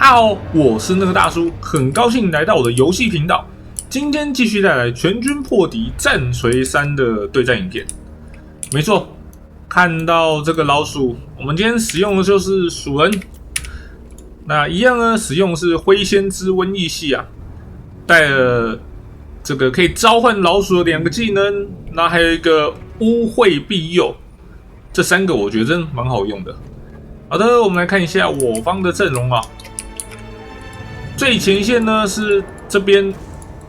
大家好，我是那个大叔，很高兴来到我的游戏频道。今天继续带来全军破敌战锤3的对战影片。没错，看到这个老鼠，我们今天使用的就是鼠人。那一样呢，使用的是灰先知瘟疫系啊，带了这个可以召唤老鼠的2个技能，那还有一个污秽庇佑，这3个我觉得真的蛮好用的。好的，我们来看一下我方的阵容啊。最前线呢是这边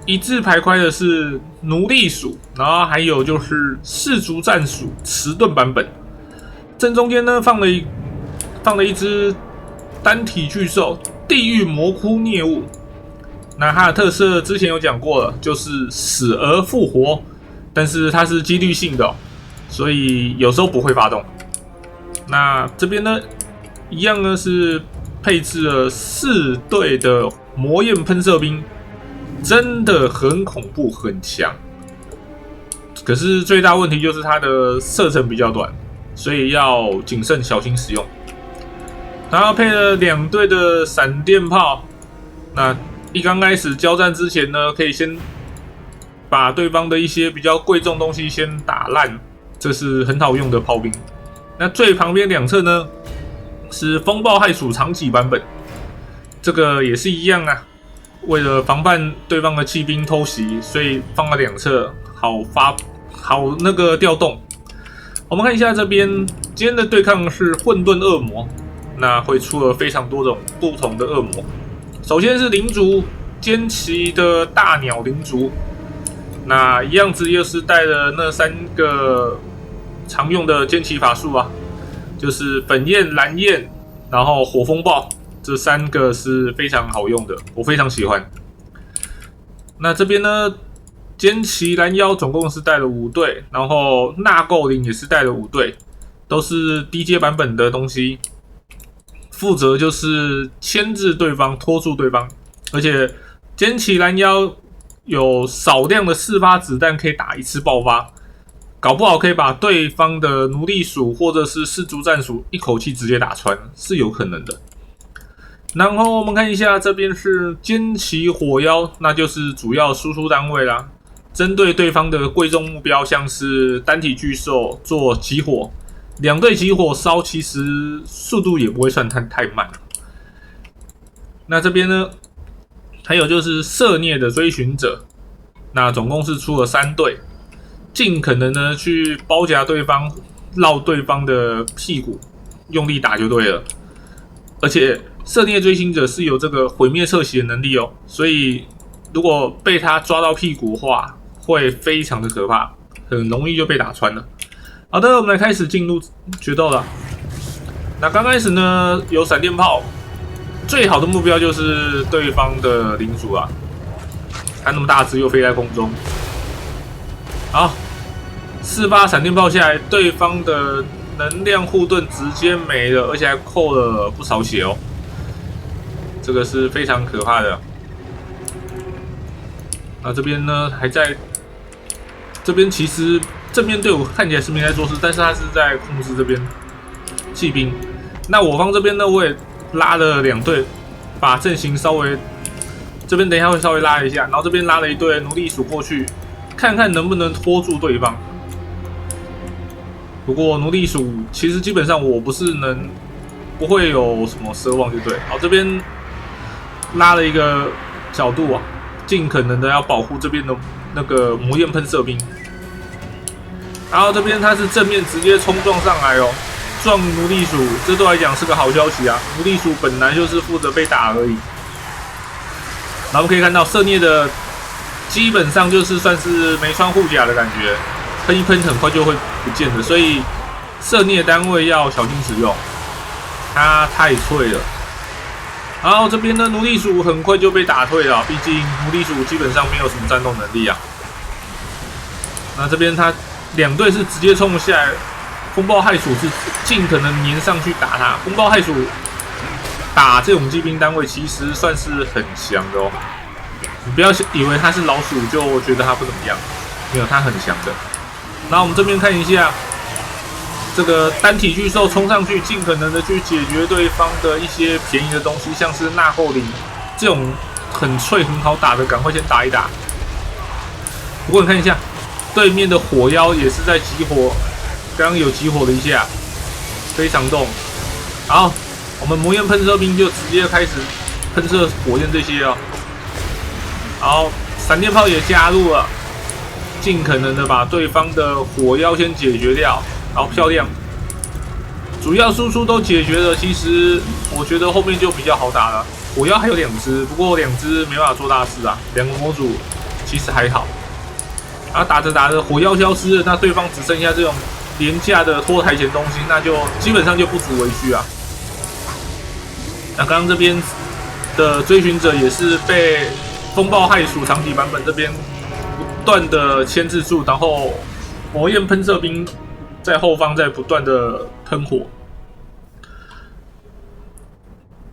一字排开的是奴隶鼠，然后还有就是氏族战鼠迟钝版本。正中间呢放了一只单体巨兽地狱魔窟孽物。那它的特色之前有讲过了，就是死而复活，但是它是几率性的所以有时候不会发动。那这边呢一样呢是配置了4队的魔焰喷射兵，真的很恐怖很强。可是最大问题就是它的射程比较短，所以要谨慎小心使用。然后配了2队的闪电炮，那一刚开始交战之前呢，可以先把对方的一些比较贵重东西先打烂，这是很好用的炮兵。那最旁边2侧呢是风暴害鼠长戟版本，这个也是一样啊。为了防范对方的骑兵偷袭，所以放了2侧，好那个调动。我们看一下这边，今天的对抗是混沌恶魔，那会出了非常多种不同的恶魔。首先是灵族，尖鳍的大鸟灵族，那一样子又是带了那3个常用的尖鳍法术啊。就是粉焰、蓝焰，然后火风暴，这3个是非常好用的，我非常喜欢。那这边呢，尖鳍蓝妖总共是带了5队，然后纳垢灵也是带了5队，都是低阶版本的东西，负责就是牵制对方、拖住对方，而且尖鳍蓝妖有少量的4发子弹可以打1次爆发。搞不好可以把对方的奴隶鼠或者是氏族战鼠一口气直接打穿，是有可能的。然后我们看一下，这边是尖鳍火妖，那就是主要输出单位啦。针对对方的贵重目标，像是单体巨兽做集火，2队集火烧，其实速度也不会算太慢。那这边呢，还有就是色孽的追寻者，那总共是出了3队。尽可能呢去包夹对方，绕对方的屁股，用力打就对了。而且色孽追星者是有这个毁灭侧袭的能力所以如果被他抓到屁股的话，会非常的可怕，很容易就被打穿了。好的，我们来开始进入决斗了。那刚开始呢有闪电炮，最好的目标就是对方的领主啊，他那么大只又飞在空中。好，4发闪电炮下来，对方的能量护盾直接没了，而且还扣了不少血这个是非常可怕的。那这边呢，还在这边，其实正面队伍看起来是没在做事，但是他是在控制这边骑兵。那我方这边呢，我也拉了2队，把阵型稍微这边等一下会稍微拉一下，然后这边拉了1队奴隶鼠过去。看看能不能拖住对方。不过奴隶鼠其实基本上我不会有什么奢望就对。好，这边拉了一个角度啊，尽可能的要保护这边的那个魔焰喷射兵。然后这边他是正面直接冲撞上来撞奴隶鼠，这对我来讲是个好消息啊。奴隶鼠本来就是负责被打而已。然后我们可以看到色孽的。基本上就是算是没穿护甲的感觉，喷一喷很快就会不见的，所以色孽单位要小心使用，它太脆了。然后这边的奴隶鼠很快就被打退了，毕竟奴隶鼠基本上没有什么战斗能力啊。那这边他2队是直接冲下来，风暴害鼠是尽可能黏上去打他。风暴害鼠打这种骑兵单位其实算是很强的你不要以为他是老鼠就觉得他不怎么样，没有，他很强的。然后我们这边看一下，这个单体巨兽冲上去，尽可能的去解决对方的一些便宜的东西，像是纳后灵这种很脆很好打的，赶快先打一打。不过你看一下，对面的火妖也是在集火，刚刚有集火了一下，非常动。好，我们魔焰喷射兵就直接开始喷射火焰这些哦。好，闪电炮也加入了，尽可能的把对方的火妖先解决掉。好，漂亮，主要输出都解决了，其实我觉得后面就比较好打了。火妖还有2只，不过2只没办法做大事啊。2个模组其实还好。然后打着打着，火妖消失了，那对方只剩下这种廉价的拖台前东西，那就基本上就不足为惧啊。那刚刚这边的追寻者也是被风暴害鼠长体版本这边不断的牵制住，然后魔焰喷射兵在后方在不断的喷火。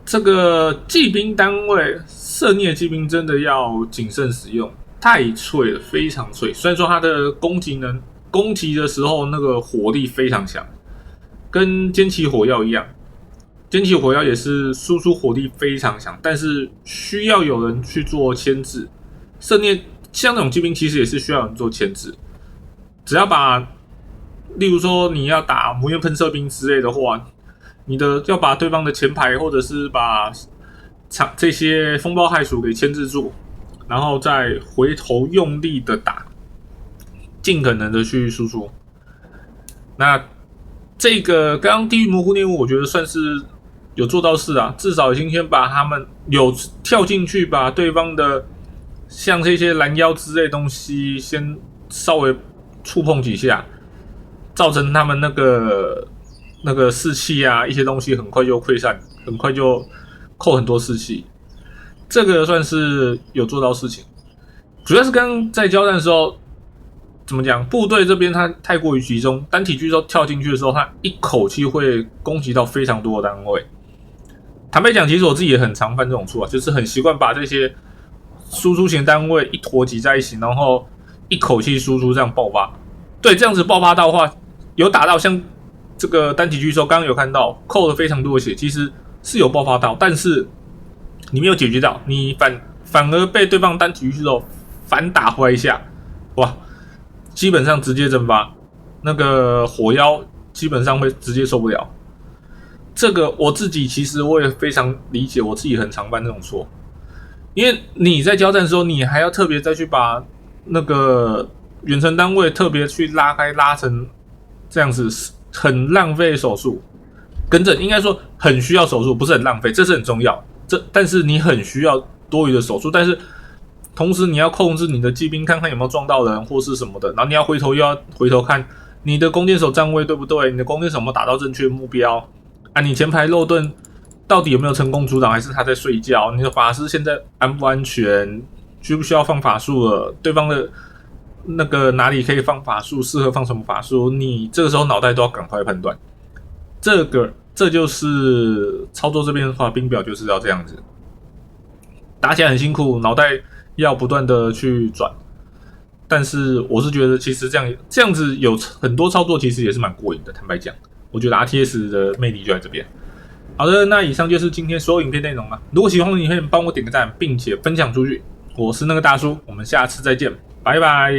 这个骑兵单位色孽骑兵真的要谨慎使用，太脆了，非常脆。虽然说它的攻击的时候那个火力非常强，跟尖旗火药一样，尖旗火药也是输出火力非常强，但是需要有人去做牵制。色孽像这种骑兵其实也是需要人做牵制，只要把，例如说你要打魔焰喷射兵之类的话，你的要把对方的前排或者是把这些风暴害鼠给牵制住，然后再回头用力的打，尽可能的去输出。那这个刚刚地狱蘑菇猎物，我觉得算是有做到事啊，至少已经先把他们有跳进去，把对方的像这些拦腰之类的东西先稍微触碰几下，造成他们那个士气啊，一些东西很快就溃散，很快就扣很多士气。这个算是有做到事情，主要是刚刚在交战的时候，怎么讲？部队这边它太过于集中，单体巨兽跳进去的时候，它一口气会攻击到非常多的单位。坦白讲，其实我自己也很常犯这种错啊，就是很习惯把这些输出型单位一坨挤在一起，然后一口气输出这样爆发。对，这样子爆发到的话，有打到像这个单体巨兽，刚刚有看到扣了非常多的血，其实是有爆发到，但是你没有解决到，你反而被对方单体巨兽反打回来一下，哇，基本上直接蒸发，那个火妖基本上会直接受不了。这个我自己其实我也非常理解，我自己很常犯这种错，因为你在交战的时候，你还要特别再去把那个远程单位特别去拉成这样子，很浪费手速。更正，应该说很需要手速，不是很浪费，这是很重要。但是你很需要多余的手速，但是同时你要控制你的骑兵，看看有没有撞到人或是什么的，然后你要回头看你的弓箭手站位对不对，你的弓箭手有没有打到正确目标啊？你前排肉盾到底有没有成功阻挡，还是他在睡觉？你的法师现在安不安全？需不需要放法术了？对方的那个哪里可以放法术，适合放什么法术？你这个时候脑袋都要赶快判断。这就是操作这边的话，兵表就是要这样子，打起来很辛苦，脑袋要不断的去转。但是我是觉得，其实这样子有很多操作，其实也是蛮过瘾的。坦白讲，我觉得 RTS 的魅力就在这边。好的，那以上就是今天所有影片内容了。如果喜欢的影片，帮我点个赞，并且分享出去。我是那个大叔，我们下次再见，拜拜。